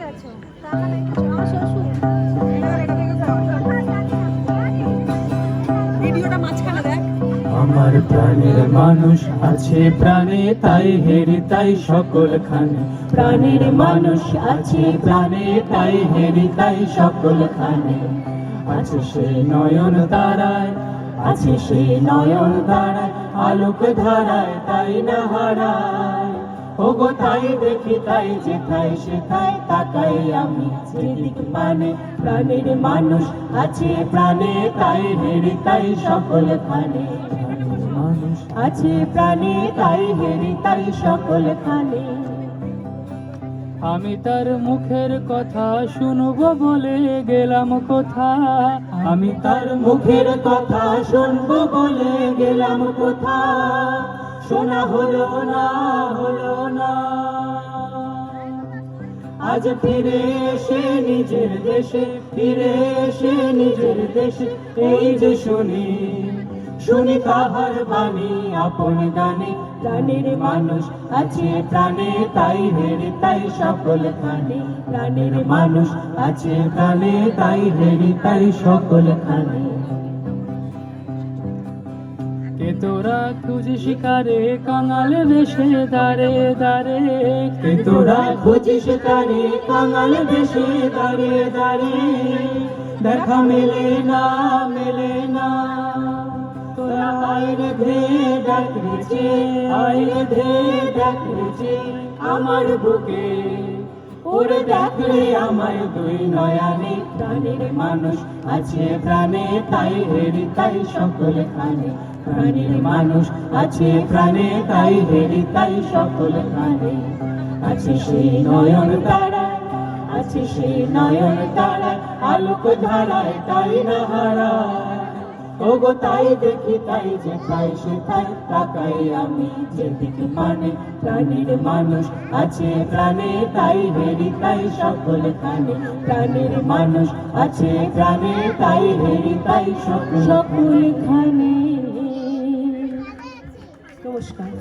গেছো তার মানে আমার শ্বশুর ভিডিওটা মাঝখানে দেখ। আমার প্রাণের মানুষ আছে প্রাণে তাই হেরি তাই সকল খানে, প্রাণের মানুষ আছে প্রাণে তাই হেরি তাই সকল খানে। আছে সে নয়ন তারায়, আছে সে নয়ন তারায়, আলোক ধারায় তাই না হারায়। ওগো তাই দেখি তাই যেথায় সেথায় তাকাই আমি যেদিক মানে, প্রাণের মানুষ আছে প্রাণে তাই হেরি তাই সকল খানে। মানুষ আছে প্রাণে তাই হেরি তাই সকল খানে। আমি তার মুখের কথা শুনবো বলে গেলাম কোথা, আমি তার মুখের কথা শুনবো বলে গেলাম কোথা। শোনা হলো না, হলো না। আজ ফিরে এসে নিজের দেশে, ফিরে এসে নিজের দেশে এই যে শুনি, শুনি তাহার বাণী আপন গানে। প্রাণের মানুষ আছে প্রাণে তাই হেরি তাই সকল খানে, প্রাণের মানুষ আছে প্রাণে তাই হেরি তাই সকল খানে। কে তোরা খুঁজি শিকারে কাঙাল বেশে দাঁড়ে দাঁড়ে, কে তোরা খুঁজি শিকারে কাঙাল বেশে দাঁড়ে দাঁড়ে। দেখা মেলে না, মেলে না। তোরা আইরে ধে ডাকছে, আইরে ধে ডাকছে আমার বুকে। ওরে দেখলে আমার দুই নয়নে, প্রাণের মানুষ আছে প্রাণে তাই হেরি তাই সকল খানে, প্রাণের মানুষ আছে প্রাণে তাই হেরি তাই সকল খানে। আছে সেই নয়ন তারায়, আছে সেই নয়ন তারায়, আলোক ধারায় তাই না হারায়। ওগো তাই দেখি তাই যেথায় সেথায় তাকাই আমি যেদিক মানে, প্রাণের মানুষ আছে প্রাণে তাই হেরি তাই সকল খানে, প্রাণের মানুষ আছে প্রাণে তাই হেরি তাই সকল খানে। নমস্কার।